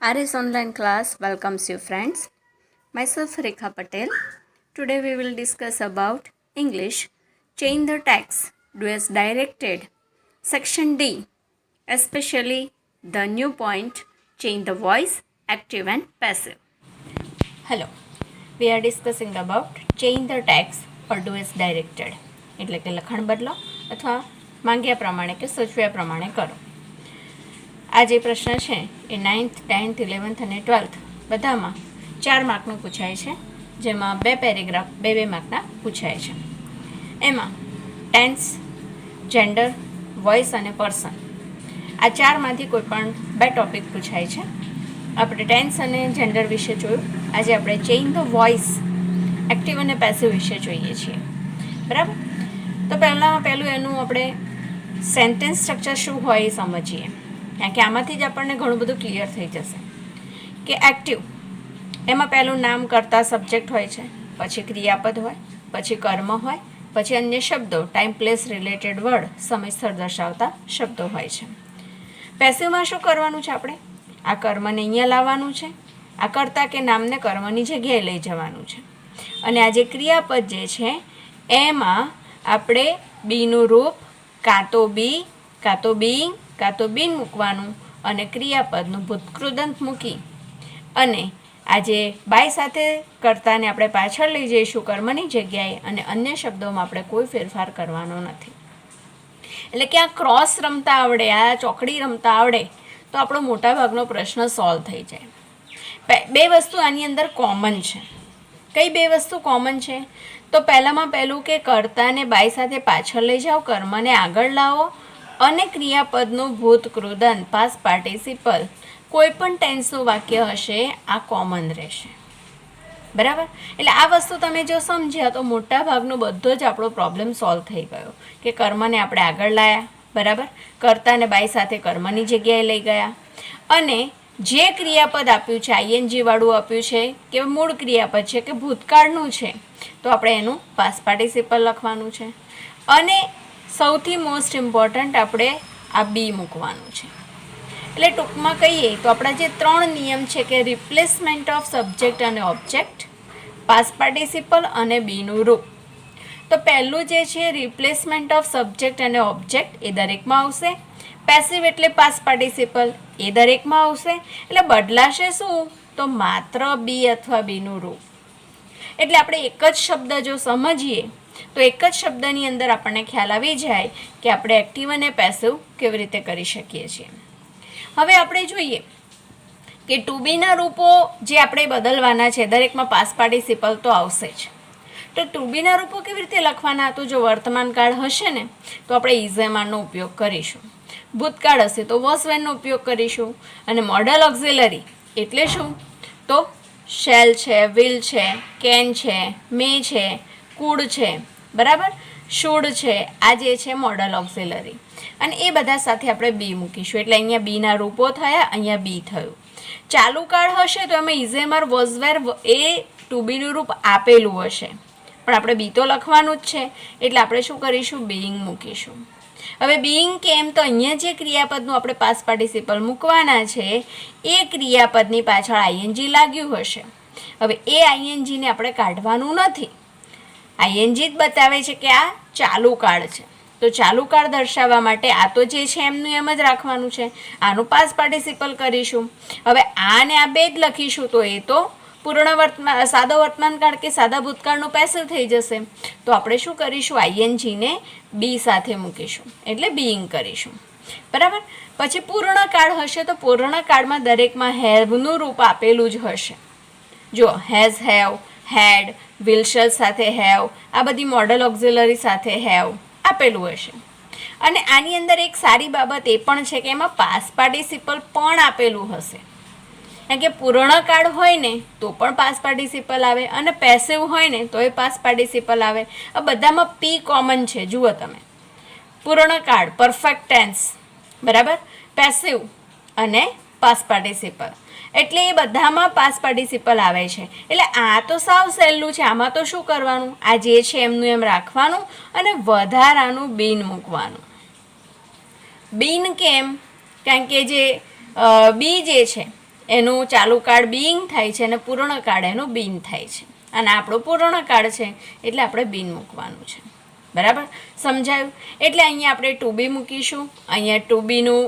RS Online class welcomes you friends. Myself Rekha Patel. Today we will discuss about English. Change the text. Do as directed. Section D. Especially the new point. Change the voice. Active and passive. Hello. We are discussing about change the text or do as directed. એટલે કે લખાણ બદલો અથવા માંગ્યા પ્રમાણે કે સૂચવ્યા પ્રમાણે કરો. આ જે પ્રશ્ન છે એ 9th, 10th, 11th અને 12th બધામાં 4 માર્કનું પૂછાય છે, જેમાં 2 પેરેગ્રાફ 2 માર્કના પૂછાય છે. એમાં ટેન્સ, જેન્ડર, વોઇસ અને પર્સન આ 4માંથી કોઈ પણ 2 ટોપિક પૂછાય છે. આપણે ટેન્સ અને જેન્ડર વિશે જોયું. આજે આપણે ચેન્જ ધ વોઇસ, એક્ટિવ અને પેસિવ વિશે જોઈએ છીએ. બરાબર? તો પહેલું એનું આપણે સેન્ટેન્સ સ્ટ્રક્ચર શું હોય એ સમજીએ, કારણ કે આમાંથી જ આપણને ઘણું બધું ક્લિયર થઈ જશે. કે એક્ટિવ એમાં પહેલું નામ કરતા સબ્જેક્ટ હોય છે, પછી ક્રિયાપદ હોય, પછી કર્મ હોય, પછી અન્ય શબ્દો, ટાઈમ પ્લેસ રિલેટેડ વર્ડ, સમય સ્થળ દર્શાવતા શબ્દો હોય છે. પેસિવમાં શું કરવાનું છે? આપણે આ કર્મને અહીંયા લાવવાનું છે, આ કર્તા કે નામને કર્મની જગ્યાએ લઈ જવાનું છે. અને આ જે ક્રિયાપદ જે છે એમાં આપણે બીનું રૂપ કાં તો બી, કાં તો બીઈંગ, કાં તો બીન મૂકવાનું અને ક્રિયાપદનું ભૂતકૃદંત મૂકી અને આજે બાય સાથે કર્તાને આપણે પાછળ લઈ જઈશું કર્મની જગ્યાએ, અને અન્ય શબ્દોમાં આપણે કોઈ ફેરફાર કરવાનો નથી. એટલે કે આ ક્રોસ રમતા આવડે, આ ચોકડી રમતા આવડે તો આપણો મોટાભાગનો પ્રશ્ન સોલ્વ થઈ જાય. 2 વસ્તુ આની અંદર કોમન છે. કઈ 2 વસ્તુ કોમન છે? તો પહેલું કે કર્તાને બાય સાથે પાછળ લઈ જાઓ, કર્મને આગળ લાવો અને ક્રિયાપદનું ભૂતકૃદંત પાસ્ટ પાર્ટિસિપલ કોઈ પણ ટેન્સનું વાક્ય હશે આ કોમન રહેશે. બરાબર? એટલે આ વસ્તુ તમે જો સમજ્યા તો મોટા ભાગનો બધો જ આપણો પ્રોબ્લેમ સોલ્વ થઈ ગયો. કે કર્મને આપણે આગળ લાવ્યા, બરાબર, કર્તાને બાય સાથે કર્મની જગ્યાએ લઈ ગયા, અને જે ક્રિયાપદ આપ્યું છે આઈએનજી વાળું આપ્યું છે કે મૂળ ક્રિયાપદ છે કે ભૂતકાળનું છે, તો આપણે એનું પાસ્ટ પાર્ટિસિપલ લખવાનું છે. અને સૌથી મોસ્ટ ઇમ્પોર્ટન્ટ આપણે આ બી મૂકવાનું છે. એટલે ટૂંકમાં કહીએ તો આપણા જે 3 નિયમ છે કે રિપ્લેસમેન્ટ ઓફ સબ્જેક્ટ અને ઓબ્જેક્ટ, પાસ્ટ પાર્ટિસિપલ અને બીનું રૂપ. તો પહેલું જે છે રિપ્લેસમેન્ટ ઓફ સબ્જેક્ટ અને ઓબ્જેક્ટ એ દરેકમાં આવશે. પેસિવ એટલે પાસ્ટ પાર્ટિસિપલ એ દરેકમાં આવશે. એટલે બદલાશે શું? તો માત્ર બી અથવા બીનું રૂપ. એટલે આપણે એક જ શબ્દ જો સમજીએ તો એક જ શબ્દની અંદર આપણને ખ્યાલ આવી જાય કે આપણે એક્ટિવ અને પેસિવ કેવી રીતે કરી શકીએ છીએ. હવે આપણે જોઈએ કે ટુ બીના રૂપો જે આપણે બદલવાના છે, દરેકમાં પાસ્ટ પાર્ટિસિપલ તો આવશે જ. તો ટુ બીના રૂપો કેવી રીતે લખવાના? તો જો વર્તમાન કાળ હશે ને તો આપણે ઇઝ એમ આરનો ઉપયોગ કરીશું. ભૂતકાળ હશે તો વોઝ વેનનો ઉપયોગ કરીશું. અને મોડલ ઓક્ઝિલરી એટલે શું? તો શેલ છે, વિલ છે, કેન છે, મે છે, કુડ છે, બરાબર, શુડ છે. આ જે છે મોડલ ઓક્ઝિલરી, અને એ બધા સાથે આપણે બી મૂકીશું. એટલે અહીંયા બીના રૂપો થયા, અહીંયા બી થયું. ચાલુ કાળ હશે તો એમાં ઇઝેમર વોઝવેર એ ટુ બીનું રૂપ આપેલું હશે, પણ આપણે બી તો લખવાનું જ છે. એટલે આપણે શું કરીશું? બીઈંગ મૂકીશું. હવે બીઈંગ કેમ? તો અહીંયા જે ક્રિયાપદનું આપણે પાસ્ટ પાર્ટિસિપલ મૂકવાના છે એ ક્રિયાપદની પાછળ આઈએનજી લાગ્યું હશે. હવે એ આઈએનજીને આપણે કાઢવાનું નથી. આઈએનજી જ બતાવે છે કે આ ચાલુ કાળ છે, તો ચાલુ કાળ દર્શાવવા માટે આ તો જે છે એમનું એમ જ રાખવાનું છે. આનું પાસ્ટ પાર્ટિસિપલ કરીશું. હવે આને આ 2 જ લખીશું તો એ તો સાદો વર્તમાન કાળ કે સાદા ભૂતકાળનું પેસિવ થઈ જશે. તો આપણે શું કરીશું? આઈએનજીને બી સાથે મૂકીશું, એટલે બીઈંગ કરીશું. બરાબર? પછી પૂર્ણ કાળ હશે તો પૂર્ણ કાળમાં દરેકમાં હેવનું રૂપ આપેલું જ હશે. જો હેઝ, હેવ, હેડ, વિલ સાથે હેવ, આ બધી મોડલ ઓક્ઝિલરી સાથે હેવ આપેલું હશે. અને આની અંદર એક સારી બાબત એ પણ છે કે એમાં પાસ્ટ પાર્ટિસિપલ પણ આપેલું હશે. કારણ કે પૂર્ણ કાળ હોય ને તો પણ પાસ્ટ પાર્ટિસિપલ આવે, અને પેસિવ હોય ને તો એ પાસ્ટ પાર્ટિસિપલ આવે. આ બધામાં પી કોમન છે. જુઓ તમે, પૂર્ણ કાળ પરફેક્ટ ટેન્સ, બરાબર, પેસિવ અને પાસ્ટ પાર્ટિસિપલ, એટલે એ બધામાં પાસ્ટ પાર્ટિસિપલ આવે છે. એટલે આ તો સાવ સહેલું છે. આમાં તો શું કરવાનું? આ જે છે એમનું એમ રાખવાનું અને વધારાનું બીન મૂકવાનું. બીન કેમ? કારણ કે જે બી જે છે એનું ચાલુ કાળ બીઈંગ થાય છે અને પૂર્ણ કાળ એનું બીન થાય છે. અને આપણો પૂર્ણ કાળ છે એટલે આપણે બીન મૂકવાનું છે. બરાબર સમજાયું? એટલે અહીંયા આપણે ટુ બી મૂકીશું, અહીંયા ટુ બીનું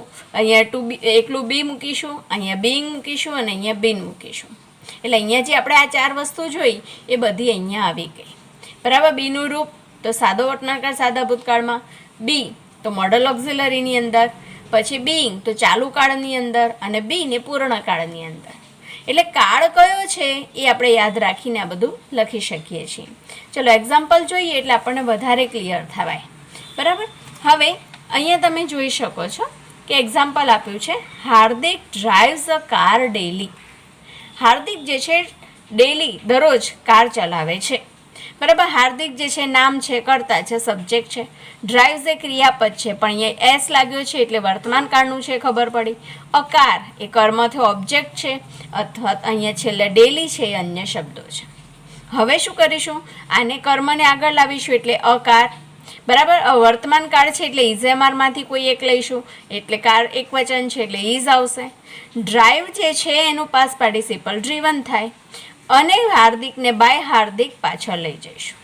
એકલું બી મૂકીશું, અહીંયા બીઈંગ મૂકીશું અને અહીંયા બીન મૂકીશું. એટલે અહીંયા જે આપણે આ 4 વસ્તુ જોઈ એ બધી અહીંયા આવી ગઈ. બરાબર. બીનું રૂપ તો સાદો વર્તમાનકાળ સાદા ભૂતકાળમાં, બી તો મોડલ ઓક્ઝિલરીની અંદર, પછી બીઈંગ તો ચાલુ કાળની અંદર અને બીન એ પૂર્ણ કાળની અંદર. એટલે કાળ કયો છે એ આપણે યાદ રાખીને આ બધું લખી શકીએ છીએ. ચલો એક્ઝામ્પલ જોઈએ એટલે આપણને વધારે ક્લિયર થવાય. બરાબર. હવે અહીંયા તમે જોઈ શકો છો કે એક્ઝામ્પલ આપ્યું છે, હાર્દિક ડ્રાઇવ્સ અ કાર ડેલી. હાર્દિક જે છે ડેલી દરરોજ કાર ચલાવે છે. બરાબર. હાર્દિક જે છે નામ છે, કર્તા છે, સબ્જેક્ટ છે. ડ્રાઇવ્સ એ ક્રિયાપદ છે પણ અહીંયા એસ લાગ્યો છે એટલે વર્તમાન કાળનું છે, ખબર પડી. અકાર એ કર્મથી ઓબ્જેક્ટ છે અથવા અહીંયા છેલ્લે ડેલી છે એ અન્ય શબ્દો છે. હવે શું કરીશું? આને કર્મને આગળ લાવીશું એટલે અકાર. બરાબર. વર્તમાન કાળ છે એટલે ઇઝેમારમાંથી કોઈ એક લઈશું એટલે કાર એક વચન છે એટલે ઇઝ આવશે. ડ્રાઈવ જે છે એનું પાસ્ટ પાર્ટિસિપલ ડ્રીવન થાય અને હાર્દિકને બાય હાર્દિક પાછળ લઈ જઈશું.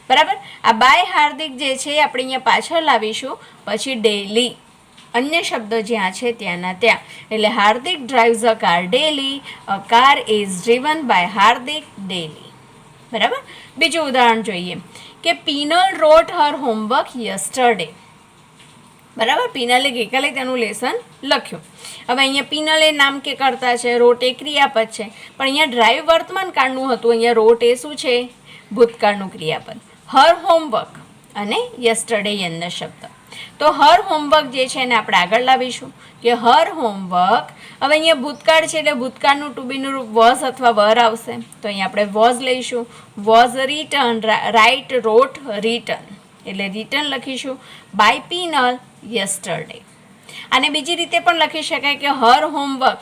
બરાબર. આ બાય હાર્દિક જે છે આપણે અહીંયા પાછળ લાવીશું, પછી ડેલી અન્ય શબ્દો જ્યાં છે ત્યાંના ત્યાં. એટલે Hardik drives a car daily, a car is driven by Hardik daily. બરાબર. બીજું ઉદાહરણ જોઈએ કે Pinal wrote her homework yesterday. બરાબર. પીનલે ગઈકાલે તેનું લેસન લખ્યું. હવે અહીંયા પીનલ એ નામ કે કરતા છે, રોટ એ ક્રિયાપદ છે પણ અહીંયા ડ્રાઈવ વર્તમાન કાળનું હતું, અહીંયા રોટ એ શું છે? ભૂતકાળનું ક્રિયાપદ. હર હોમવર્ક અને યસ્ટરડે અન્ય શબ્દ. તો હર હોમવર્ક જે છે એને આપણે આગળ લાવીશું કે હર હોમવર્ક. હવે અહીંયા ભૂતકાળ છે એટલે ભૂતકાળનું ટુ બીનું રૂપ વોઝ અથવા વર આવશે. તો અહીંયા આપણે વોઝ લઈશું. Was written, write, wrote, written એટલે રિટર્ન લખીશું બાય પીનલ યસ્ટરડે. અને બીજી રીતે પણ લખી શકાય કે હર હોમવર્ક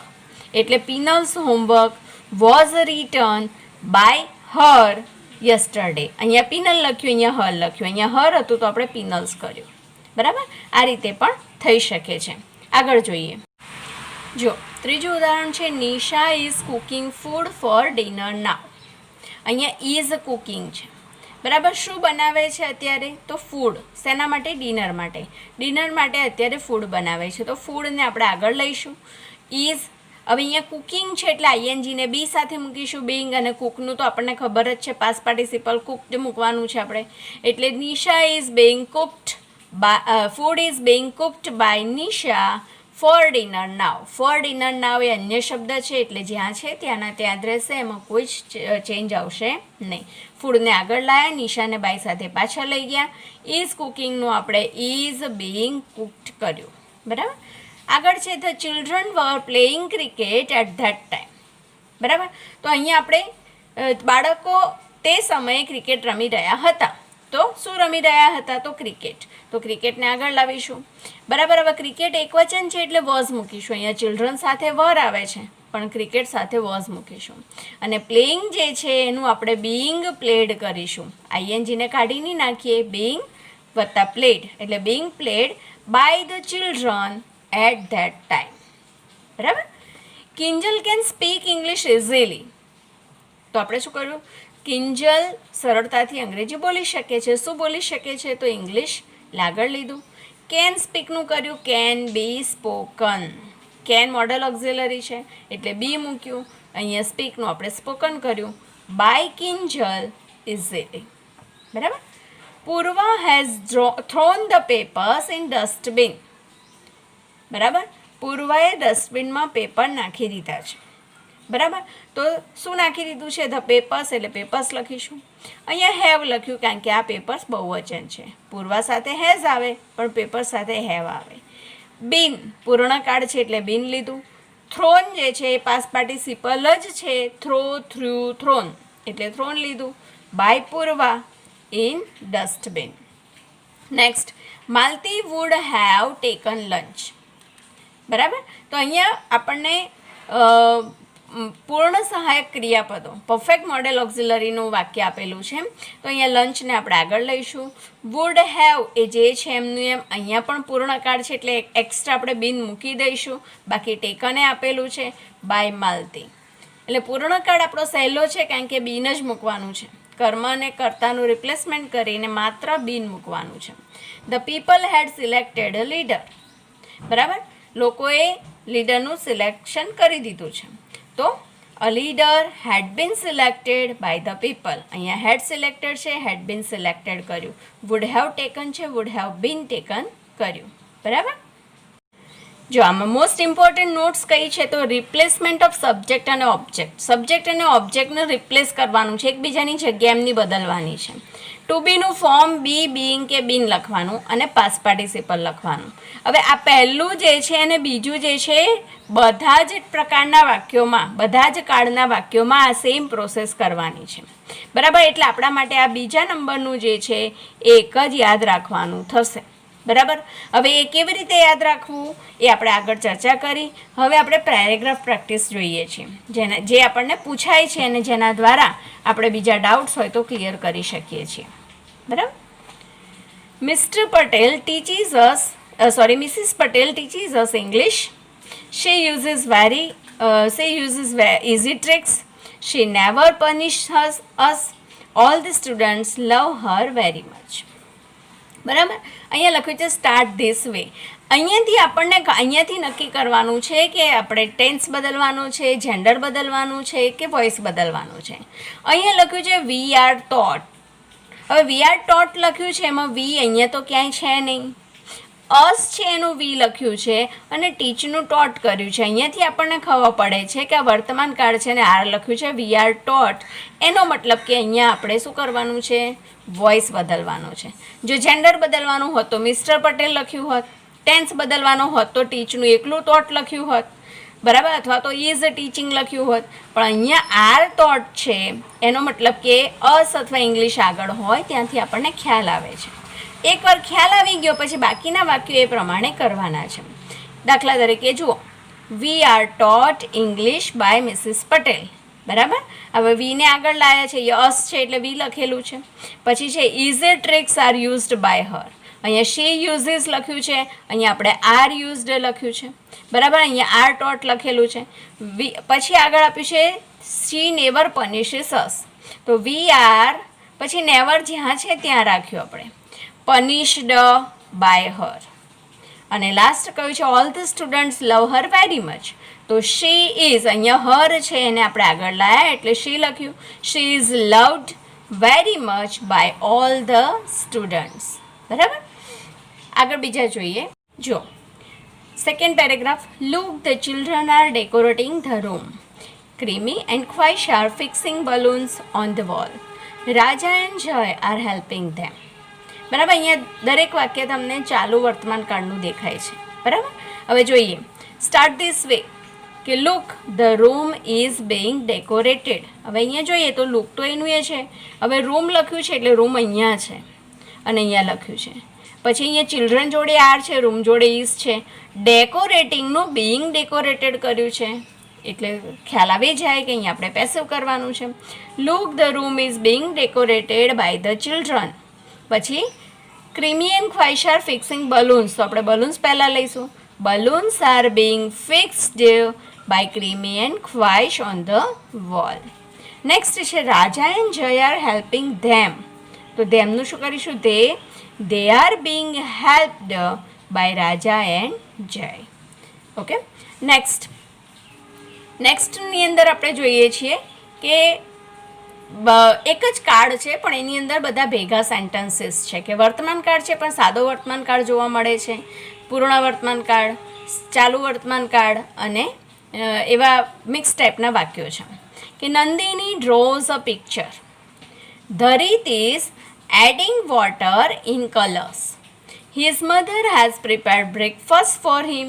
એટલે Pinal's homework was written by her yesterday. અહીંયા પીનલ લખ્યું, અહીંયા હર લખ્યું. અહીંયા હર હતું તો આપણે પીનલ્સ કર્યું. બરાબર. આ રીતે પણ થઈ શકે છે. આગળ જોઈએ. જો ત્રીજું ઉદાહરણ છે, Nisha is cooking food for dinner now. અહીંયા ઇઝ કુકિંગ છે. બરાબર. શું બનાવે છે અત્યારે? તો ફૂડ. શેના માટે? ડિનર માટે. ડિનર માટે અત્યારે ફૂડ બનાવે છે તો ફૂડને આપણે આગળ લઈશું. ઇઝ. હવે અહીંયા કુકિંગ છે એટલે આઈએનજીને બી સાથે મૂકીશું. બિંગ અને કુકનું તો આપણને ખબર જ છે, પાસ્ટ પાર્ટિસિપલ કુકડ મૂકવાનું છે આપણે. એટલે Nisha is being cooked food is being cooked by Nisha for dinner now. For dinner now એ અન્ય શબ્દ છે એટલે જ્યાં છે ત્યાંના ત્યાં જ રહેશે, એમાં કોઈ જ ચેન્જ આવશે નહીં. ફૂડને આગળ લાયા, નિશાને બાય સાથે પાછળ લઈ ગયા. ઇઝ કુકિંગનું આપણે ઇઝ being cooked કર્યું. બરાબર. આગળ છે the children were playing cricket at that time. બરાબર. તો અહીંયા આપણે બાળકો તે સમયે ક્રિકેટ રમી રહ્યા હતા. તો શું રમી રહ્યા હતા? તો ક્રિકેટ. તો ક્રિકેટને આગળ લાવીશું. બરાબર. હવે ક્રિકેટ એક વચન છે એટલે વોઝ મૂકીશું. અહીંયા ચિલ્ડ્રન સાથે વર આવે છે પણ ક્રિકેટ સાથે વોઝ મૂકીશું. અને પ્લેઇંગ જે છે એનું આપણે બીઈંગ પ્લેડ કરીશું. આઈએનજીને કાઢી નહીં નાખીએ. બીઈંગ વત્તા પ્લેડ એટલે being played by the children at that time. બરાબર. Kinjal can speak English easily. તો આપણે શું કર્યું? કિંજલ સરળતાથી અંગ્રેજી બોલી શકે છે. શું બોલી શકે છે? તો ઇંગ્લિશ આગળ લીધું. કેન સ્પીકનું કર્યું can be spoken. Can model auxiliary છે એટલે બી મૂક્યું. અહીંયા સ્પીકનું આપણે સ્પોકન કર્યું બાય કિંજલ ઇઝીલી. બરાબર. Purva has thrown the papers in dustbin. બરાબર. પૂર્વાએ ડસ્ટબિનમાં પેપર નાખી દીધા છે. બરાબર. તો શું નાખી દીધું છે? ધ પેપર્સ એટલે પેપર્સ લખીશું. અહીંયા હેવ લખ્યું કારણ કે આ પેપર્સ બહુવચન છે. પૂર્વા સાથે હેઝ આવે પણ પેપર્સ સાથે હેવ આવે. બિન પૂર્ણકાળ છે એટલે બિન લીધું. થ્રોન જે છે એ પાસ્ટ પાર્ટિસિપલ જ છે. થ્રો, થ્રુ, થ્રોન એટલે થ્રોન લીધું by Purva in dustbin. Next, Malti would have taken lunch. બરાબર. તો અહીંયા આપણને પૂર્ણ સહાયક ક્રિયાપદો પરફેક્ટ મોડેલ ઓક્ઝિલરીનું વાક્ય આપેલું છે. તો અહીંયા લંચને આપણે આગળ લઈશું. વુડ હેવ એ જે છે એમનું એમ અહીંયા પણ પૂર્ણકાળ છે એટલે એક્સ્ટ્રા આપણે બિન મૂકી દઈશું. બાકી ટેકને આપેલું છે બાય માલતી, એટલે પૂર્ણકાળ આપણો સહેલો છે કારણ કે બિન જ મૂકવાનું છે. કર્મ અને કર્તાનું રિપ્લેસમેન્ટ કરીને માત્ર બિન મૂકવાનું છે. The people had selected a leader, બરાબર, લોકોએ લીડરનું સિલેક્શન કરી દીધું છે. તો a leader had been selected by the people, અહીંયા હેડ સિલેક્ટેડ છે, હેડ બીન સિલેક્ટેડ કર્યું. વુડ હેવ ટેકન છે, વુડ હેવ બીન ટેકન કર્યું. બરાબર. જો આમાં મોસ્ટ ઇમ્પોર્ટન્ટ નોટ્સ કઈ છે તો રિપ્લેસમેન્ટ ઓફ સબ્જેક્ટ અને ઓબ્જેક્ટ. સબ્જેક્ટ અને ઓબ્જેક્ટને રિપ્લેસ કરવાનું છે, એકબીજાની જગ્યા એમની બદલવાની છે. ટુ બીનું ફોર્મ બી, બીઇંગ કે બીન લખવાનું અને પાસ્ટ પાર્ટિસિપલ લખવાનું. હવે આ પહેલું જે છે અને બીજું જે છે બધા જ પ્રકારના વાક્યોમાં, બધા જ કાળના વાક્યોમાં આ સેમ પ્રોસેસ કરવાની છે. બરાબર, એટલે આપણા માટે આ બીજા નંબરનું જે છે એ એક જ યાદ રાખવાનું થશે. બરાબર, હવે એ કેવી રીતે યાદ રાખવું એ આપણે આગળ ચર્ચા કરી. હવે આપણે પેરેગ્રાફ પ્રેક્ટિસ જોઈએ છીએ, જે આપણને પૂછાય છે અને જેના દ્વારા આપણે બીજા ડાઉટ્સ હોય તો ક્લિયર કરી શકીએ છીએ. બરાબર. Mister Patel teaches us Mrs. Patel teaches us English. She uses easy tricks. She never punishes us. All the students love her very much. બરાબર, અહીંયા લખ્યું છે સ્ટાર્ટ ધીસ વે. અહીંયાથી નક્કી કરવાનું છે કે આપણે ટેન્સ બદલવાનું છે, જેન્ડર બદલવાનું છે કે વોઇસ બદલવાનું છે. અહીંયા લખ્યું છે વી આર ટોટ. હવે વી આર ટોટ લખ્યું છે, એમાં વી અહીંયા તો ક્યાંય છે નહીં. અસ છે એનું વી લખ્યું છે અને ટીચનું ટોટ કર્યું છે. અહીંયાથી આપણને ખબર પડે છે કે આ વર્તમાન કાળ છે અને આર લખ્યું છે વી આર ટોટ. એનો મતલબ કે અહીંયા આપણે શું કરવાનું છે, વોઇસ બદલવાનો છે. જો જેન્ડર બદલવાનું હોત તો મિસ્ટર પટેલ લખ્યું હોત, ટેન્સ બદલવાનો હોત તો ટીચનું એકલું ટોટ લખ્યું હોત. બરાબર, અથવા તો ઇઝ ટીચિંગ લખ્યું હોત. પણ અહીંયા આર ટોટ છે એનો મતલબ કે અસ અથવા ઇંગ્લિશ આગળ હોય ત્યાંથી આપણને ખ્યાલ આવે છે. એકવાર ખ્યાલ આવી ગયો પછી બાકીના વાક્યો એ પ્રમાણે કરવાના છે. દાખલા તરીકે જુઓ, we are taught English by Mrs Patel. બરાબર, હવે વીને આગળ લાયા છે, યસ છે એટલે વી લખેલું છે. પછી છે easy tricks are used by her. અહીંયા શી યુઝીસ લખ્યું છે, અહીંયા આપણે આર યુઝડ લખ્યું છે. બરાબર, અહીંયા આર ટોટ લખેલું છે. પછી આગળ આપ્યું છે શી નેવર પનિશિસ અસ. તો વી આર પછી નેવર જ્યાં છે ત્યાં રાખ્યું આપણે, પનિશ્ડ બાય હર. અને લાસ્ટ કહ્યું છે all the students love Har very much. તો શી ઇઝ, અહીંયા હર છે એને આપણે આગળ લાયા એટલે શી લખ્યું. She is loved very much by all the students. બરાબર, આગળ બીજા જોઈએ. જો second paragraph, look the children are decorating the room. Krimi and Khwaish are fixing balloons on the wall. Raja and Jay are helping them. બરાબર, અહીંયા દરેક વાક્ય તમને ચાલુ વર્તમાન કાળનું દેખાય છે. બરાબર, હવે જોઈએ સ્ટાર્ટ ધીસ વે કે look the room is being decorated. હવે અહીંયા જોઈએ તો લુક તો એનું એ છે. હવે રૂમ લખ્યું છે એટલે રૂમ અહીંયા છે અને અહીંયા લખ્યું છે. પછી અહીંયા ચિલ્ડ્રન જોડે આર છે, રૂમ જોડે ઇઝ છે. ડેકોરેટિંગનું being ડેકોરેટેડ કર્યું છે એટલે ખ્યાલ આવી જાય કે અહીંયા આપણે પેસિવ કરવાનું છે. Look the room is being decorated by the children. પછી Krimi and Khwaish are fixing balloons. તો આપણે બલૂન્સ પહેલાં લઈશું. Balloons are being fixed by Krimi and Khwaish on the wall. Next છે Raja and Jay are helping them. તો ધેમનું શું કરીશું, they are being helped by Raja and Jay. Okay, નેક્સ્ટની અંદર આપણે જોઈએ છીએ કે એક જ કાળ છે પણ એની અંદર બધા ભેગા સેન્ટન્સીસ છે કે વર્તમાન કાળ છે પણ સાદો વર્તમાન કાળ જોવા મળે છે, પૂર્ણ વર્તમાન કાળ, ચાલુ વર્તમાન કાળ અને એવા મિક્સ ટાઈપના વાક્યો છે. કે Nandini draws a picture. Dharit is adding water in colours. His mother has prepared breakfast for him.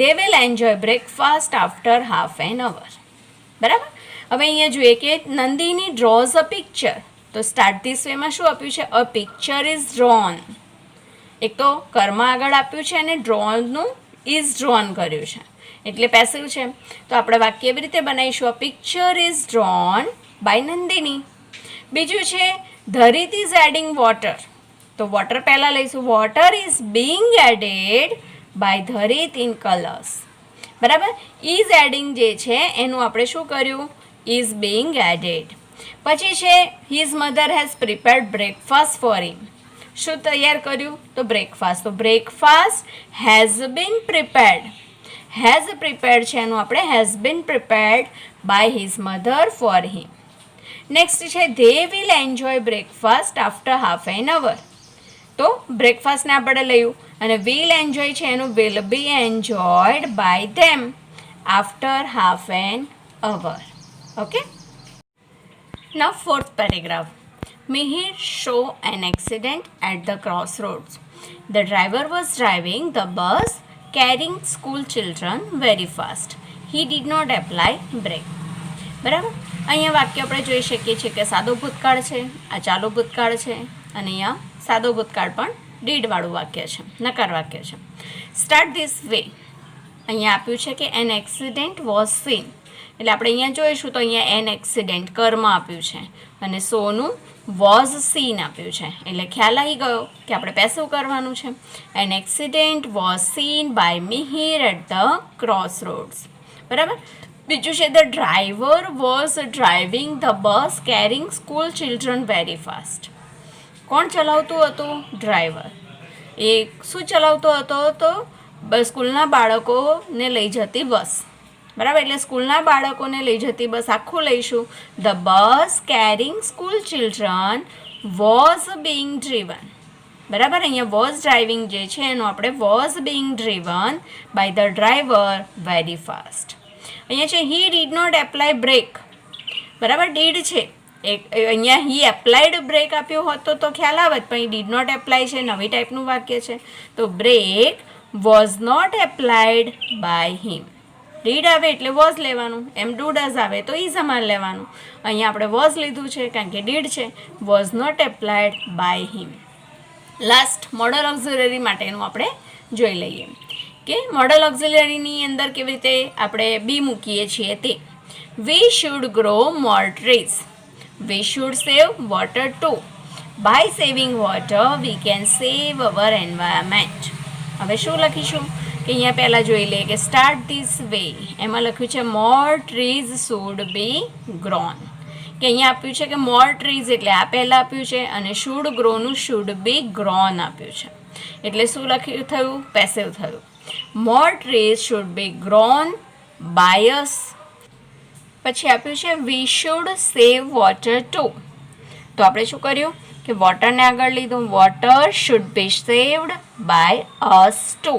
They will enjoy breakfast after half an hour. બરાબર, હવે અહીંયા જોઈએ કે નંદિની ડ્રોઝ અ પિક્ચર. તો સ્ટાર્ટ ધીસ વેમાં શું આપ્યું છે, અ પિક્ચર ઇઝ ડ્રોન. એક તો કર્મ આગળ આપ્યું છે અને ડ્રોનનું ઇઝ ડ્રોન કર્યું છે એટલે પેસિવ છે. તો આપણે વાક્ય એવી રીતે બનાવીશું, a picture is drawn by Nandini. બીજું છે ધરિત ઇઝ એડિંગ વોટર. તો વોટર પહેલાં લઈશું, water is being added by Dharit in colours. બરાબર, ઇઝ એડિંગ જે છે એનું આપણે શું કર્યું, ઇઝ બીંગ એડેડ. પછી છે his mother has prepared breakfast for him. શું તૈયાર કર્યું, તો બ્રેકફાસ્ટ. તો breakfast has been prepared. Has prepared છે એનું આપણે has been prepared by his mother for him. Next છે they will enjoy breakfast after half an hour. તો બ્રેકફાસ્ટને આપણે લયું અને વિલ એન્જોય છે એનું will be enjoyed by them after half an hour. Okay. Now fourth paragraph. Mihir saw an accident at the crossroads. The driver was driving the bus carrying school children very fast. He did not apply brake. બરાબર, અહીંયા વાક્ય આપણે જોઈ શકીએ છીએ કે સાદો ભૂતકાળ છે, આ ચાલુ ભૂતકાળ છે અને અહીંયા સાદો ભૂતકાળ પણ ડીડવાળું વાક્ય છે, નકાર વાક્ય છે. Start this way. અહીંયા આપ્યું છે કે એન એક્સિડન્ટ વોઝ સીન. એટલે આપણે અહીંયા જોઈશું તો અહીંયા એન એક્સિડન્ટ કર્મ આપ્યું છે અને સોનું વોઝ સીન આપ્યું છે. એટલે ખ્યાલ આવી ગયો કે આપણે પેસિવ કરવાનું છે. An accident was seen by Mihir at the cross roads. બરાબર. બીજું છે the driver was driving the bus carrying school children very fast. કોણ ચલાવતું હતું, ડ્રાઈવર. એ શું ચલાવતો હતો, તો સ્કૂલના બાળકોને લઈ જતી બસ. બરાબર, એટલે સ્કૂલના બાળકોને લઈ જતી બસ આખું લઈશું. The bus carrying school children was being driven. બરાબર, અહીંયા વોઝ ડ્રાઇવિંગ જે છે એનું આપણે was being driven by the driver very fast. અહીંયા છે he did not apply brake. બરાબર, ડીડ છે, અહીંયા હી એપ્લાઇડ બ્રેક આપ્યો હોત તો ખ્યાલ આવત, પણ ડીડ નોટ એપ્લાય છે, નવી ટાઈપનું વાક્ય છે. તો brake was not applied by him. Did આવે એટલે વોઝ લેવાનું, એમ ડુ ડઝ આવે તો ઇઝ અમારે લેવાનું. અહીંયા આપણે વોઝ લીધું છે કારણ કે ડીડ છે. Was not applied by him. Last modal auxiliary માટેનું આપણે જોઈ લઈએ કે મોડલ ઓક્ઝિલરીની અંદર કેવી રીતે આપણે બી મૂકીએ છીએ તે. We should grow more trees. We should save water too. By saving water we can save our environment. હવે શું લખીશું કે અહીંયા પહેલાં જોઈ લઈએ કે સ્ટાર્ટ ધીસ વે. એમાં લખ્યું છે મોર ટ્રીઝ શુડ બી ગ્રોન. કે અહીંયા આપ્યું છે કે મોર ટ્રીઝ એટલે આ પહેલાં આપ્યું છે અને શુડ ગ્રોનું શુડ બી ગ્રોન આપ્યું છે. એટલે શું લખ્યું થયું, પેસિવ થયું. More trees should be grown by us. પછી આપ્યું છે we should save water too. તો આપણે શું કર્યું કે વોટરને આગળ લીધું. Water should be saved by us too.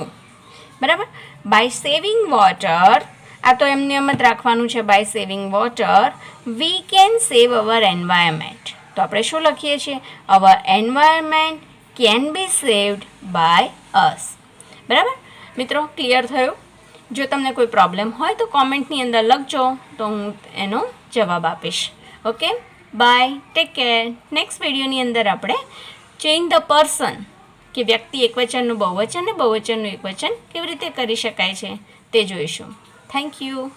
બરાબર, બાય સેવિંગ વોટર, આ તો એમને એમ જ રાખવાનું છે. By saving water we can save our environment. તો આપણે શું લખીએ છીએ, our environment can be saved by us. બરાબર મિત્રો, ક્લિયર થયું? જો તમને કોઈ પ્રોબ્લેમ હોય તો કોમેન્ટની અંદર લખજો, તો હું એનો જવાબ આપીશ. Okay, bye, take care. Next વિડીયોની અંદર આપણે ચેન્જ ધ પર્સન, કે વ્યક્તિ એકવચનનું બહુવચન ને બહુવચનનું એકવચન કેવી રીતે કરી શકાય છે તે જોઈશું. Thank you.